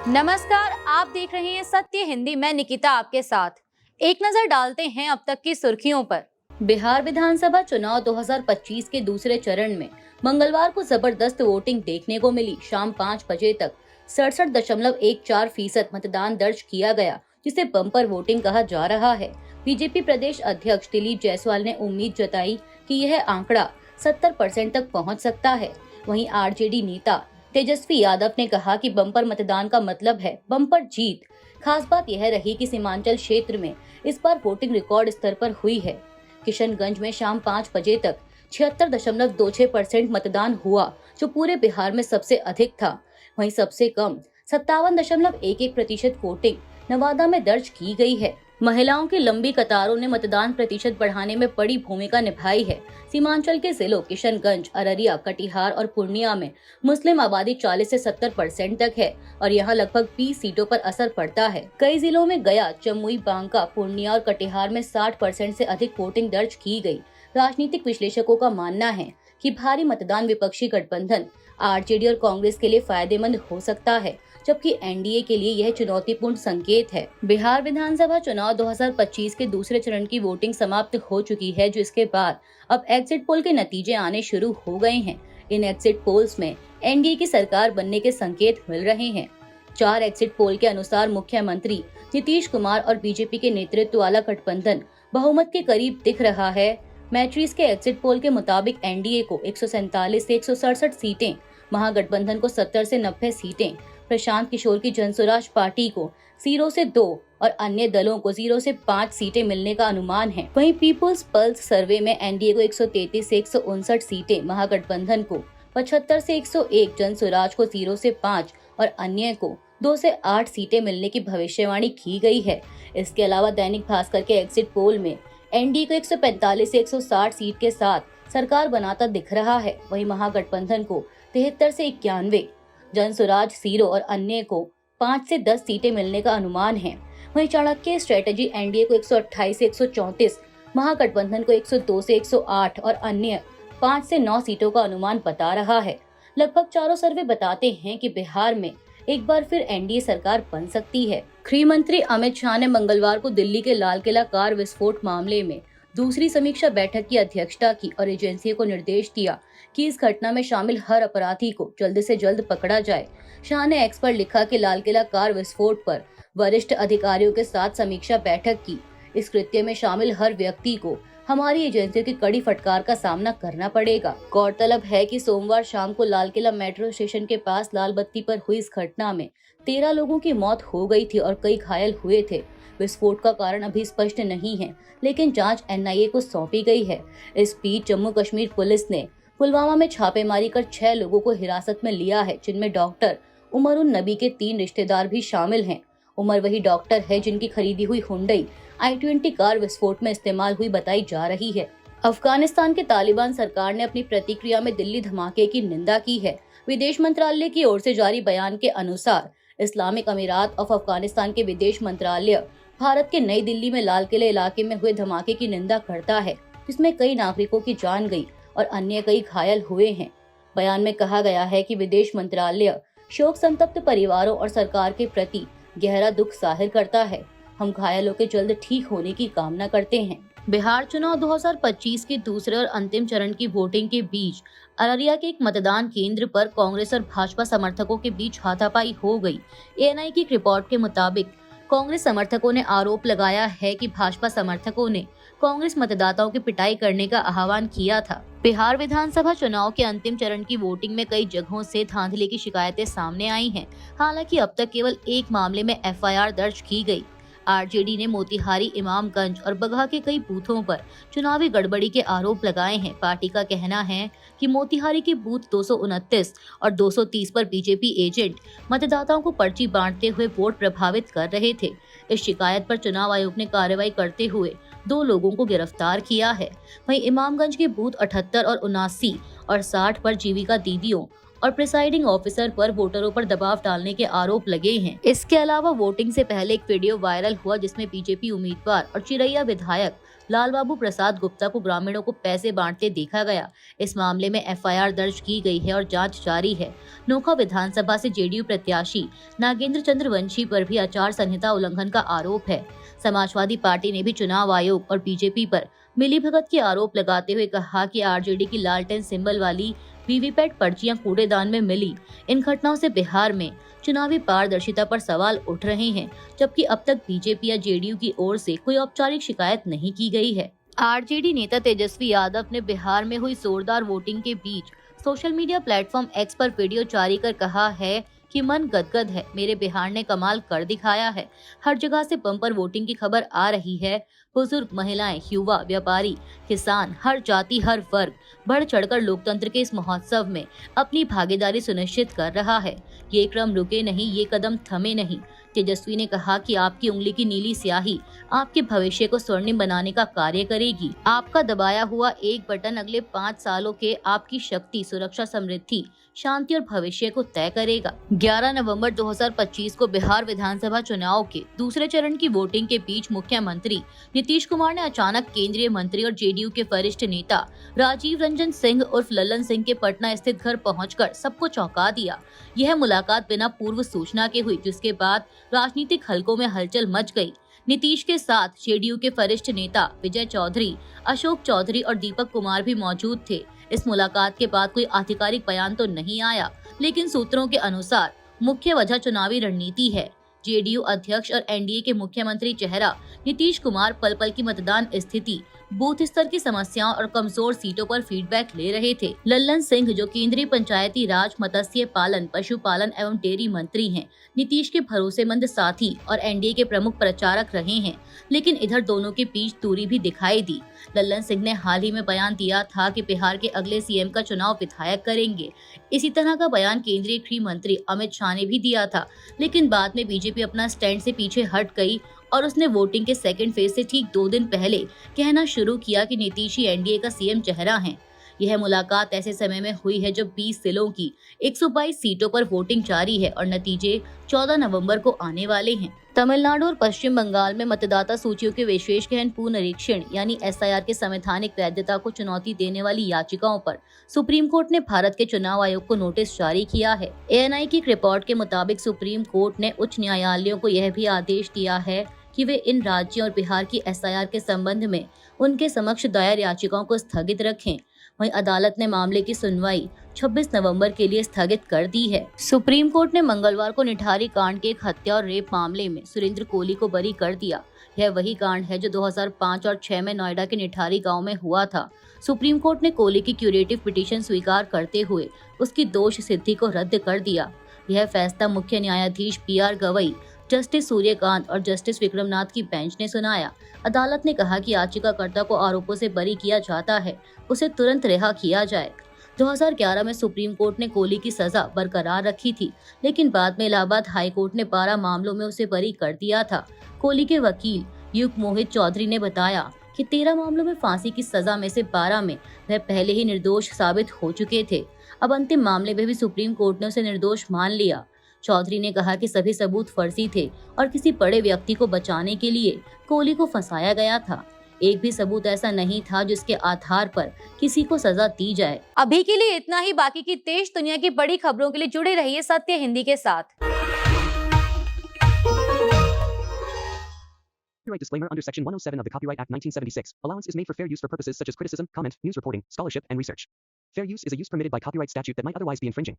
नमस्कार, आप देख रहे हैं सत्य हिंदी। मैं निकिता आपके साथ। एक नजर डालते हैं अब तक की सुर्खियों पर। बिहार विधानसभा चुनाव 2025 के दूसरे चरण में मंगलवार को जबरदस्त वोटिंग देखने को मिली। शाम 5 बजे तक 67.14% मतदान दर्ज किया गया, जिसे बम्पर वोटिंग कहा जा रहा है। बीजेपी प्रदेश अध्यक्ष दिलीप जायसवाल ने उम्मीद जताई कि यह आंकड़ा 70% तक पहुंच सकता है। वहीं आरजेडी नेता तेजस्वी यादव ने कहा कि बम्पर मतदान का मतलब है बम्पर जीत। खास बात यह रही कि सीमांचल क्षेत्र में इस बार वोटिंग रिकॉर्ड स्तर पर हुई है। किशनगंज में शाम 5 बजे तक 76.26% मतदान हुआ, जो पूरे बिहार में सबसे अधिक था। वहीं सबसे कम 57.11% वोटिंग नवादा में दर्ज की गई है। महिलाओं की लंबी कतारों ने मतदान प्रतिशत बढ़ाने में बड़ी भूमिका निभाई है। सीमांचल के जिलों किशनगंज, अररिया, कटिहार और पूर्णिया में मुस्लिम आबादी 40 से 70% तक है और यहाँ लगभग 20 सीटों पर असर पड़ता है। कई जिलों में गया, जमुई, बांका, पूर्णिया और कटिहार में 60% से अधिक वोटिंग दर्ज की गई। राजनीतिक विश्लेषकों का मानना है कि भारी मतदान विपक्षी गठबंधन आरजेडी और कांग्रेस के लिए फायदेमंद हो सकता है, जबकि एनडीए के लिए यह चुनौतीपूर्ण संकेत है। बिहार विधानसभा चुनाव 2025 के दूसरे चरण की वोटिंग समाप्त हो चुकी है, जिसके बाद अब एग्जिट पोल के नतीजे आने शुरू हो गए हैं। इन एग्जिट पोल्स में एनडीए की सरकार बनने के संकेत मिल रहे हैं। 4 एग्जिट पोल के अनुसार मुख्यमंत्री नीतीश कुमार और बीजेपी के नेतृत्व वाला गठबंधन बहुमत के करीब दिख रहा है। मैट्रिक्स के एग्जिट पोल के मुताबिक एनडीए को 147 से 167 सीटें, महागठबंधन को 70 से 90 सीटें, प्रशांत किशोर की जनसुराज पार्टी को 0 से 2 और अन्य दलों को 0 से 5 सीटें मिलने का अनुमान है। वहीं पीपुल्स पल्स सर्वे में एनडीए को 133 से 159 सीटें, महागठबंधन को 75 से 101, जनसुराज को 0 से 5 और अन्य को 2 से 8 सीटें मिलने की भविष्यवाणी की गई है। इसके अलावा दैनिक भास्कर के एग्जिट पोल में एनडीए को 145 से 160 सीट के साथ सरकार बनाता दिख रहा है। वहीं महागठबंधन को 73 से 91, जनसुराज 0 और अन्य को 5 से 10 सीटें मिलने का अनुमान है। वहीं चाणक्य स्ट्रेटेजी एनडीए को 128 से 134, महागठबंधन को 102 से 108 और अन्य 5 से 9 सीटों का अनुमान बता रहा है। लगभग चारों सर्वे बताते हैं कि बिहार में एक बार फिर एनडीए सरकार बन सकती है। गृह मंत्री अमित शाह ने मंगलवार को दिल्ली के लाल किला कार विस्फोट मामले में दूसरी समीक्षा बैठक की अध्यक्षता की और एजेंसियों को निर्देश दिया कि इस घटना में शामिल हर अपराधी को जल्द से जल्द पकड़ा जाए। शाह ने एक्स पर लिखा कि लाल किला कार विस्फोट पर वरिष्ठ अधिकारियों के साथ समीक्षा बैठक की। इस कृत्य में शामिल हर व्यक्ति को हमारी एजेंसियों की कड़ी फटकार का सामना करना पड़ेगा। गौरतलब है कि सोमवार शाम को लाल किला मेट्रो स्टेशन के पास लाल बत्ती पर हुई इस घटना में 13 लोगों की मौत हो गई थी और कई घायल हुए थे। विस्फोट का कारण अभी स्पष्ट नहीं है, लेकिन जांच एनआईए को सौंपी गई है। इस बीच जम्मू कश्मीर पुलिस ने पुलवामा में छापेमारी कर 6 लोगों को हिरासत में लिया है, जिनमें डॉक्टर उमर उन नबी के 3 रिश्तेदार भी शामिल हैं। उमर वही डॉक्टर है जिनकी खरीदी हुई हुंडई i20 कार विस्फोट में इस्तेमाल हुई बताई जा रही है। अफगानिस्तान के तालिबान सरकार ने अपनी प्रतिक्रिया में दिल्ली धमाके की निंदा की है। विदेश मंत्रालय की ओर से जारी बयान के अनुसार इस्लामिक अमीरात ऑफ अफगानिस्तान के विदेश मंत्रालय भारत के नई दिल्ली में लाल किले इलाके में हुए धमाके की निंदा करता है, जिसमें कई नागरिकों की जान गई और अन्य कई घायल हुए हैं। बयान में कहा गया है कि विदेश मंत्रालय शोक संतप्त परिवारों और सरकार के प्रति गहरा दुख जाहिर करता है। हम घायलों के जल्द ठीक होने की कामना करते हैं। बिहार चुनाव 2025 के दूसरे और अंतिम चरण की वोटिंग के बीच अररिया के एक मतदान केंद्र पर कांग्रेस और भाजपा समर्थकों के बीच हाथापाई हो गई। एएनआई की एक रिपोर्ट के मुताबिक कांग्रेस समर्थकों ने आरोप लगाया है कि भाजपा समर्थकों ने कांग्रेस मतदाताओं की पिटाई करने का आह्वान किया था। बिहार विधानसभा चुनाव के अंतिम चरण की वोटिंग में कई जगहों से धांधली की शिकायतें सामने आई हैं। हालांकि अब तक केवल एक मामले में एफआईआर दर्ज की गई। आरजेडी ने मोतिहारी, इमामगंज और बगहा के कई बूथों पर चुनावी गड़बड़ी के आरोप लगाए हैं। पार्टी का कहना है कि मोतिहारी के बूथ 229 और 230 पर बीजेपी एजेंट मतदाताओं को पर्ची बांटते हुए वोट प्रभावित कर रहे थे। इस शिकायत पर चुनाव आयोग ने कार्रवाई करते हुए 2 लोगों को गिरफ्तार किया है। वहीं इमामगंज के बूथ 78 और 79 और 60 पर जीविका दीदियों और प्रिसाइडिंग ऑफिसर पर वोटरों पर दबाव डालने के आरोप लगे हैं। इसके अलावा वोटिंग से पहले एक वीडियो वायरल हुआ जिसमें बीजेपी उम्मीदवार और चिरैया विधायक लाल बाबू प्रसाद गुप्ता को ग्रामीणों को पैसे बांटते देखा गया। इस मामले में एफआईआर दर्ज की गई है और जांच जारी है। नोखा विधानसभा से जेडीयू प्रत्याशी नागेंद्र चंद्र वंशी पर भी आचार संहिता उल्लंघन का आरोप है। समाजवादी पार्टी ने भी चुनाव आयोग और बीजेपी पर मिलीभगत के आरोप लगाते हुए कहा कि आरजेडी की लालटेन सिंबल वाली वीवीपैट पर्चियां कूड़ेदान में मिली। इन घटनाओं से बिहार में चुनावी पारदर्शिता पर सवाल उठ रहे हैं, जबकि अब तक बीजेपी या जेडीयू की ओर से कोई औपचारिक शिकायत नहीं की गई है। आरजेडी नेता तेजस्वी यादव ने बिहार में हुई जोरदार वोटिंग के बीच सोशल मीडिया प्लेटफॉर्म एक्स पर वीडियो जारी कर कहा है कि मन गदगद है, मेरे बिहार ने कमाल कर दिखाया है। हर जगह से बम्पर वोटिंग की खबर आ रही है। बुजुर्ग, महिलाएं, युवा, व्यापारी, किसान, हर जाति, हर वर्ग बढ़ चढ़कर लोकतंत्र के इस महोत्सव में अपनी भागीदारी सुनिश्चित कर रहा है। ये क्रम रुके नहीं, ये कदम थमे नहीं। तेजस्वी ने कहा कि आपकी उंगली की नीली स्याही आपके भविष्य को स्वर्णिम बनाने का कार्य करेगी। आपका दबाया हुआ एक बटन अगले 5 सालों के आपकी शक्ति, सुरक्षा, समृद्धि, शांति और भविष्य को तय करेगा। 11 नवंबर 2025 को बिहार विधानसभा चुनाव के दूसरे चरण की वोटिंग के बीच मुख्यमंत्री नीतीश कुमार ने अचानक केंद्रीय मंत्री और जेडीयू के वरिष्ठ नेता राजीव रंजन सिंह उर्फ लल्लन सिंह के पटना स्थित घर पहुंचकर सबको चौंका दिया। यह मुलाकात बिना पूर्व सूचना के हुई, जिसके बाद राजनीतिक हलकों में हलचल मच गई। नीतीश के साथ जेडीयू के वरिष्ठ नेता विजय चौधरी, अशोक चौधरी और दीपक कुमार भी मौजूद थे। इस मुलाकात के बाद कोई आधिकारिक बयान तो नहीं आया, लेकिन सूत्रों के अनुसार मुख्य वजह चुनावी रणनीति है। जेडीयू अध्यक्ष और एनडीए के मुख्यमंत्री चेहरा नीतीश कुमार पल पल की मतदान स्थिति, बूथ स्तर की समस्याओं और कमजोर सीटों पर फीडबैक ले रहे थे। लल्लन सिंह, जो केंद्रीय पंचायती राज, मत्स्य पालन, पशुपालन एवं डेयरी मंत्री हैं, नीतीश के भरोसेमंद साथी और एनडीए के प्रमुख प्रचारक रहे हैं, लेकिन इधर दोनों के बीच दूरी भी दिखाई दी। लल्लन सिंह ने हाल ही में बयान दिया था कि बिहार के अगले सीएम का चुनाव विधायक करेंगे। इसी तरह का बयान केंद्रीय गृह मंत्री अमित शाह ने भी दिया था, लेकिन बाद में बीजेपी अपना स्टैंड से पीछे हट गई और उसने वोटिंग के सेकंड फेज से ठीक 2 दिन पहले कहना शुरू किया कि नीतीश ही एनडीए का सीएम चेहरा है। यह मुलाकात ऐसे समय में हुई है जब 20 जिलों की 122 सीटों पर वोटिंग जारी है और नतीजे 14 नवंबर को आने वाले हैं। तमिलनाडु और पश्चिम बंगाल में मतदाता सूचियों के विशेष गहन पुनरीक्षण यानी एसआईआर के संवैधानिक वैधता को चुनौती देने वाली याचिकाओं पर सुप्रीम कोर्ट ने भारत के चुनाव आयोग को नोटिस जारी किया है। एएनआई की रिपोर्ट के मुताबिक सुप्रीम कोर्ट ने उच्च न्यायालयों को यह भी आदेश दिया है कि वे इन राज्यों और बिहार की एसआईआर के संबंध में उनके समक्ष दायर याचिकाओं को स्थगित रखें। वहीं अदालत ने मामले की सुनवाई 26 नवंबर के लिए स्थगित कर दी है। सुप्रीम कोर्ट ने मंगलवार को निठारी कांड के एक हत्या और रेप मामले में सुरेंद्र कोहली को बरी कर दिया। यह वही कांड है जो 2005 और 6 में नोएडा के निठारी गांव में हुआ था। सुप्रीम कोर्ट ने कोहली की क्यूरेटिव पिटीशन स्वीकार करते हुए उसकी दोष सिद्धि को रद्द कर दिया। यह फैसला मुख्य न्यायाधीश पीआर गवई, जस्टिस सूर्यकांत और जस्टिस विक्रमनाथ की बेंच ने सुनाया। अदालत ने कहा कि याचिकाकर्ता को आरोपों से बरी किया जाता है, उसे तुरंत रिहा किया जाए। 2011 में सुप्रीम कोर्ट ने कोहली की सजा बरकरार रखी थी, लेकिन बाद में इलाहाबाद हाई कोर्ट ने 12 मामलों में उसे बरी कर दिया था। कोहली के वकील युग मोहित चौधरी ने बताया कि 13 मामलों में फांसी की सजा में से 12 में वह पहले ही निर्दोष साबित हो चुके थे। अब अंतिम मामले में भी सुप्रीम कोर्ट ने उसे निर्दोष मान लिया। चौधरी ने कहा कि सभी सबूत फर्जी थे और किसी बड़े व्यक्ति को बचाने के लिए कोहली को फंसाया गया था। एक भी सबूत ऐसा नहीं था जिसके आधार पर किसी को सजा दी जाए। अभी के लिए इतना ही। बाकी की देश दुनिया की बड़ी खबरों के लिए जुड़े रहिए सत्य हिंदी के साथ। Copyright disclaimer under Section 107 of the Copyright Act 1976. Allowance is made for fair use for purposes such as criticism, comment, news reporting, scholarship, and research. Fair use is a use permitted by copyright statute that might otherwise be infringing.